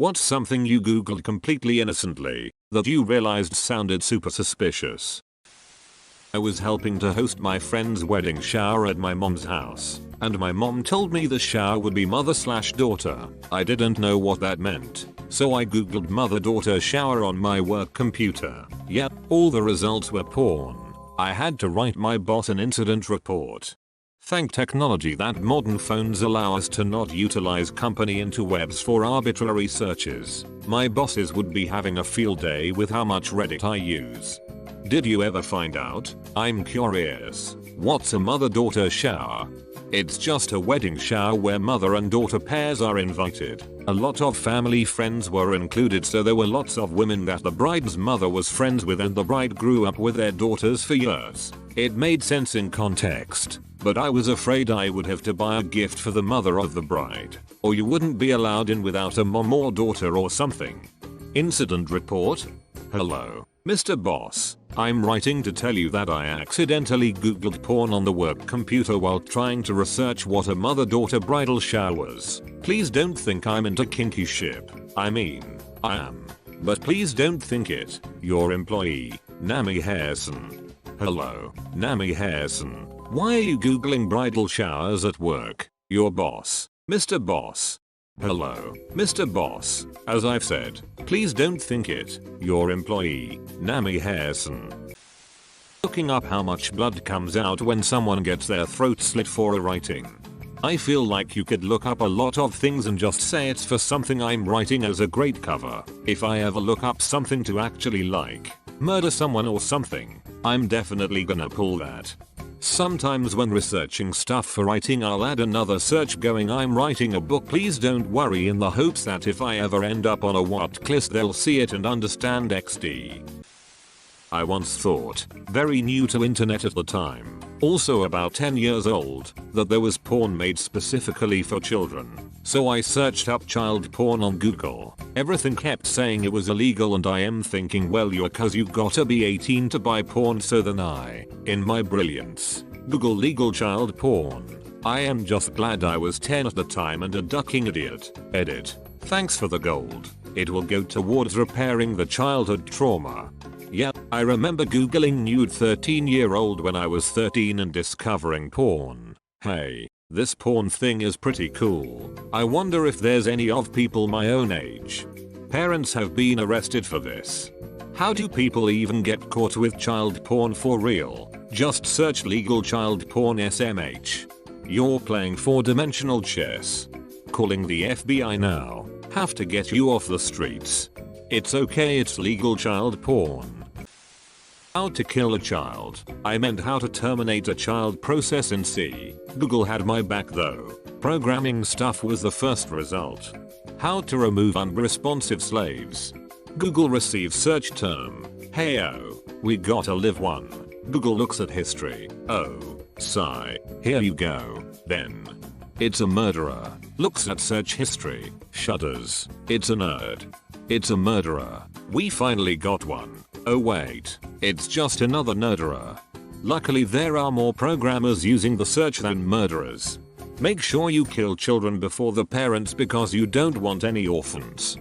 What's something you googled completely innocently that you realized sounded super suspicious? I was helping to host my friend's wedding shower at my mom's house, and my mom told me the shower would be mother/daughter. I didn't know what that meant, so I googled mother-daughter shower on my work computer. Yep, all the results were porn. I had to write my boss an incident report. Thank technology that modern phones allow us to not utilize company interwebs for arbitrary searches. My bosses would be having a field day with how much Reddit I use. Did you ever find out? I'm curious. What's a mother-daughter shower? It's just a wedding shower where mother and daughter pairs are invited. A lot of family friends were included, so there were lots of women that the bride's mother was friends with and the bride grew up with their daughters for years. It made sense in context, but I was afraid I would have to buy a gift for the mother of the bride, or you wouldn't be allowed in without a mom or daughter or something. Incident report? Hello, Mr. Boss. I'm writing to tell you that I accidentally googled porn on the work computer while trying to research what a mother-daughter bridal shower was. Please don't think I'm into kinky shit. I mean, I am. But please don't think it. Your employee, Nami Harrison. Hello, Nami Harrison. Why are you googling bridal showers at work? Your boss, Mr. Boss. Hello, Mr. Boss. As I've said, please don't think it. Your employee, Nami Harrison. Looking up how much blood comes out when someone gets their throat slit for a writing. I feel like you could look up a lot of things and just say it's for something I'm writing as a great cover. If I ever look up something to actually like, murder someone or something, I'm definitely gonna pull that. Sometimes when researching stuff for writing I'll add another search going I'm writing a book, please don't worry, in the hopes that if I ever end up on a watchlist they'll see it and understand XD. I once thought, very new to internet at the time, also about 10 years old, that there was porn made specifically for children. So I searched up child porn on Google. Everything kept saying it was illegal and I am thinking, well, cause you gotta be 18 to buy porn. So then I, in my brilliance, Google legal child porn. I am just glad I was 10 at the time and a ducking idiot. Edit. Thanks for the gold. It will go towards repairing the childhood trauma. Yep, I remember googling nude 13-year-old when I was 13 and discovering porn. Hey, this porn thing is pretty cool. I wonder if there's any of people my own age. Parents have been arrested for this. How do people even get caught with child porn for real? Just search legal child porn SMH. You're playing 4-dimensional chess. Calling the FBI now. Have to get you off the streets. It's okay, it's legal child porn. How to kill a child. I meant how to terminate a child process in C. Google had my back though. Programming stuff was the first result. How to remove unresponsive slaves. Google receives search term. Heyo, we gotta live one. Google looks at history. Oh, sigh. Here you go. Then. It's a murderer. Looks at search history. Shudders. It's a nerd. It's a murderer. We finally got one. Oh wait, it's just another nerderer. Luckily there are more programmers using the search than murderers. Make sure you kill children before the parents because you don't want any orphans.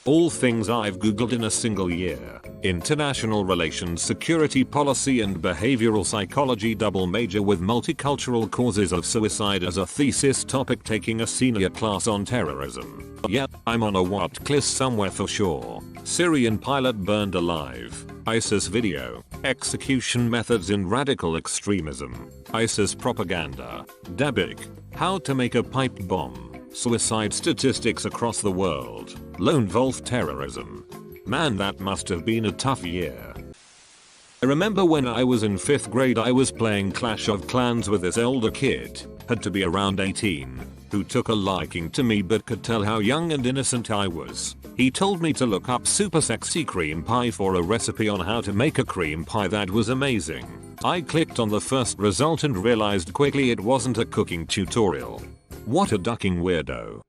All things I've googled in a single year. International Relations, Security Policy and Behavioral Psychology, double major with multicultural causes of suicide as a thesis topic, taking a senior class on terrorism. Yep, I'm on a watchlist somewhere for sure. Syrian pilot burned alive. ISIS video. Execution methods in radical extremism. ISIS propaganda. Dabig. How to make a pipe bomb. Suicide statistics across the world. Lone wolf terrorism. Man, that must have been a tough year. I remember when I was in 5th grade I was playing Clash of Clans with this older kid, had to be around 18, who took a liking to me but could tell how young and innocent I was. He told me to look up super sexy cream pie for a recipe on how to make a cream pie that was amazing. I clicked on the first result and realized quickly it wasn't a cooking tutorial. What a ducking weirdo.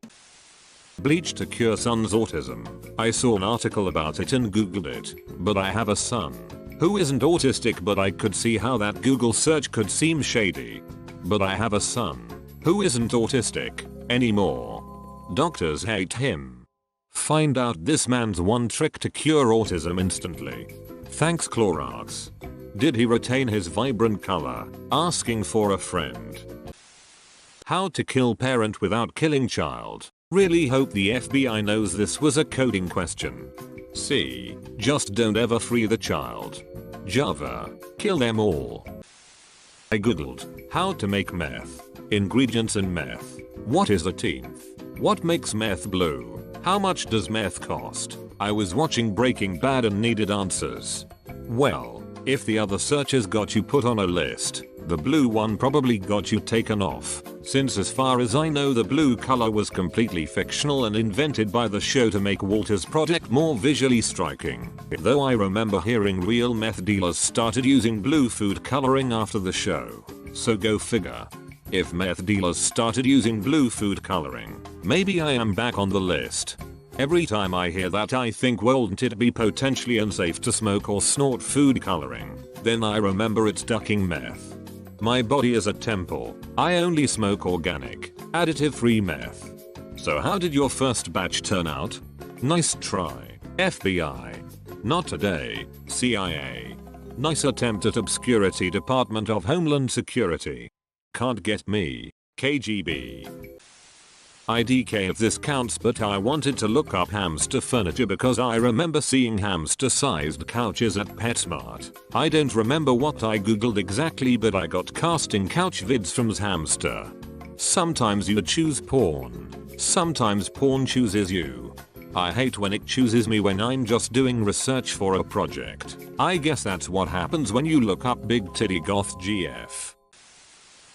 Bleach to cure son's autism. I saw an article about it and googled it, but I have a son who isn't autistic, but I could see how that Google search could seem shady. But I have a son who isn't autistic anymore. Doctors hate him. Find out this man's one trick to cure autism instantly. Thanks Clorox. Did he retain his vibrant color? Asking for a friend. How to kill parent without killing child. Really hope the FBI knows this was a coding question. C. Just don't ever free the child. Java. Kill them all. I googled how to make meth. Ingredients in meth. What is a teenth? What makes meth blue? How much does meth cost? I was watching Breaking Bad and needed answers. Well, if the other searches got you put on a list, the blue one probably got you taken off, since as far as I know the blue color was completely fictional and invented by the show to make Walter's product more visually striking. Though I remember hearing real meth dealers started using blue food coloring after the show. So go figure. If meth dealers started using blue food coloring, maybe I am back on the list. Every time I hear that I think, won't it be potentially unsafe to smoke or snort food coloring? Then I remember it's ducking meth. My body is a temple. I only smoke organic, additive-free meth. So how did your first batch turn out? Nice try, FBI. Not today, CIA. Nice attempt at obscurity, Department of Homeland Security. Can't get me, KGB. IDK if this counts, but I wanted to look up hamster furniture because I remember seeing hamster-sized couches at PetSmart. I don't remember what I googled exactly, but I got casting couch vids from Hamster. Sometimes you choose porn. Sometimes porn chooses you. I hate when it chooses me when I'm just doing research for a project. I guess that's what happens when you look up big titty goth GF.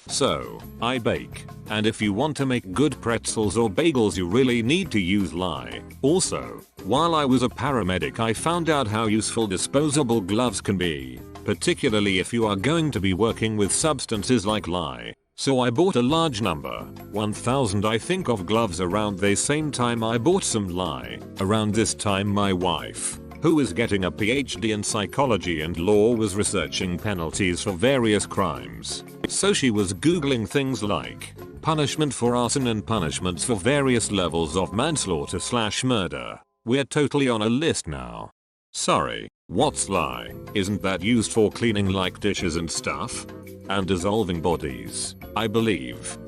So, I bake, and if you want to make good pretzels or bagels you really need to use lye. Also, while I was a paramedic I found out how useful disposable gloves can be, particularly if you are going to be working with substances like lye. So I bought a large number, 1000 I think, of gloves around the same time I bought some lye. Around this time my wife, who is getting a PhD in psychology and law, was researching penalties for various crimes. So she was googling things like punishment for arson and punishments for various levels of manslaughter/murder. We're totally on a list now. Sorry, what's lye? Isn't that used for cleaning like dishes and stuff? And dissolving bodies, I believe.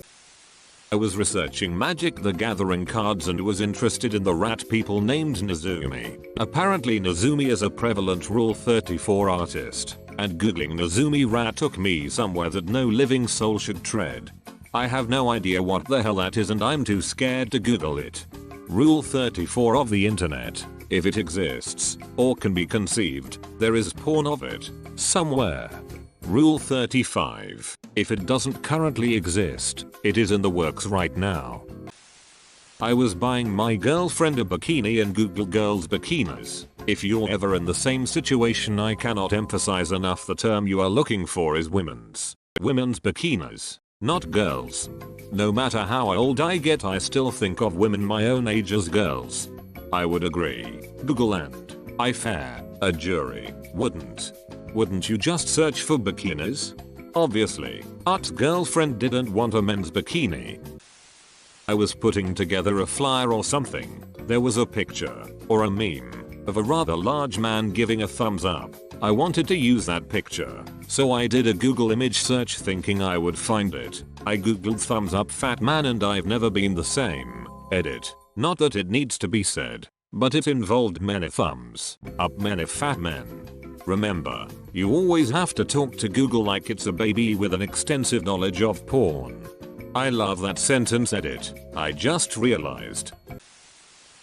I was researching Magic the Gathering cards and was interested in the rat people named Nezumi. Apparently Nezumi is a prevalent Rule 34 artist, and googling Nezumi rat took me somewhere that no living soul should tread. I have no idea what the hell that is and I'm too scared to google it. Rule 34 of the internet, if it exists, or can be conceived, there is porn of it, somewhere. Rule 35. If it doesn't currently exist, it is in the works right now. I was buying my girlfriend a bikini and Google girls bikinis. If you're ever in the same situation, I cannot emphasize enough the term you are looking for is women's bikinis, not girls. No matter how old I get I still think of women my own age as girls. I would agree. Google and I fair, a jury, wouldn't. Wouldn't you just search for bikinis? Obviously, Art's girlfriend didn't want a men's bikini. I was putting together a flyer or something. There was a picture, or a meme, of a rather large man giving a thumbs up. I wanted to use that picture, so I did a Google image search thinking I would find it. I googled thumbs up fat man and I've never been the same. Edit. Not that it needs to be said, but it involved many thumbs up many fat men. Remember, you always have to talk to Google like it's a baby with an extensive knowledge of porn. I love that sentence. Edit. I just realized.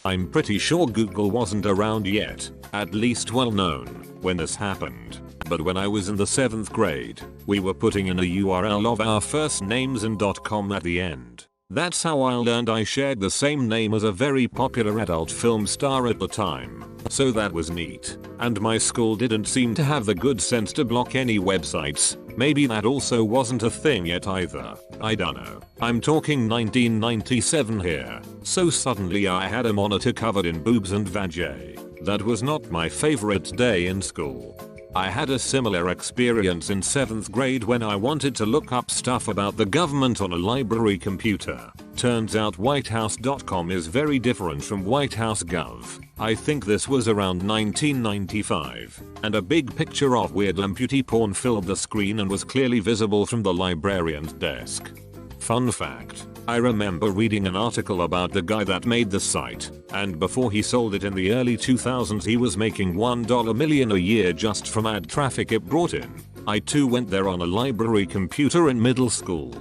I'm pretty sure Google wasn't around yet, at least well known, when this happened. But when I was in the 7th grade, we were putting in a URL of our first names and .com at the end. That's how I learned I shared the same name as a very popular adult film star at the time. So that was neat. And my school didn't seem to have the good sense to block any websites. Maybe that also wasn't a thing yet either. I dunno. I'm talking 1997 here. So suddenly I had a monitor covered in boobs and vajay. That was not my favorite day in school. I had a similar experience in 7th grade when I wanted to look up stuff about the government on a library computer. Turns out whitehouse.com is very different from whitehouse.gov. I think this was around 1995, and a big picture of weird amputee porn filled the screen and was clearly visible from the librarian's desk. Fun fact, I remember reading an article about the guy that made the site, and before he sold it in the early 2000s he was making $1 million a year just from ad traffic it brought in. I too went there on a library computer in middle school.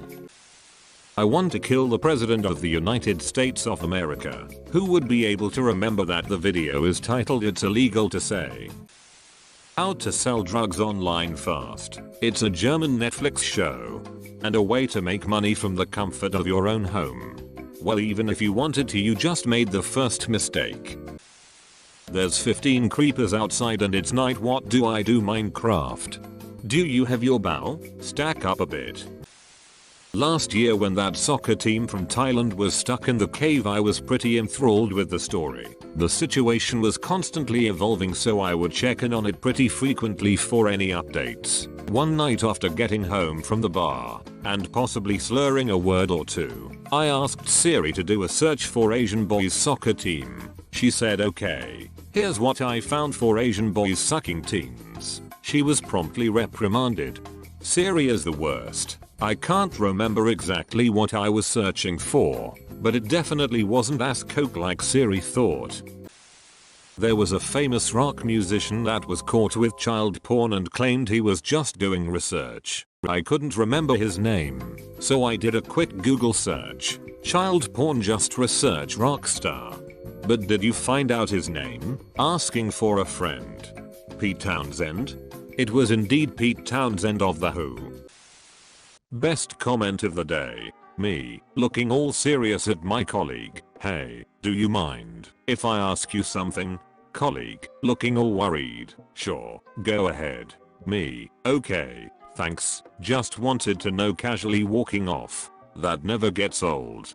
I want to kill the President of the United States of America. Who would be able to remember that the video is titled "It's Illegal to Say How to Sell Drugs Online Fast." It's a German Netflix show, and a way to make money from the comfort of your own home. Well, even if you wanted to, you just made the first mistake. There's 15 creepers outside and it's night. What do I do? Minecraft. Do you have your bow? Stack up a bit. Last year when that soccer team from Thailand was stuck in the cave, I was pretty enthralled with the story. The situation was constantly evolving, so I would check in on it pretty frequently for any updates. One night after getting home from the bar, and possibly slurring a word or two, I asked Siri to do a search for Asian boys soccer team. She said okay. Here's what I found for Asian boys sucking teams. She was promptly reprimanded. Siri is the worst. I can't remember exactly what I was searching for, but it definitely wasn't ass coke like Siri thought. There was a famous rock musician that was caught with child porn and claimed he was just doing research. I couldn't remember his name, so I did a quick Google search. Child porn, just research rock star. But did you find out his name? Asking for a friend. Pete Townsend? It was indeed Pete Townsend of The Who. Best comment of the day. Me, looking all serious at my colleague. Hey, do you mind if I ask you something? Colleague, looking all worried. Sure, go ahead. Me, okay, thanks, just wanted to know, casually walking off. That never gets old.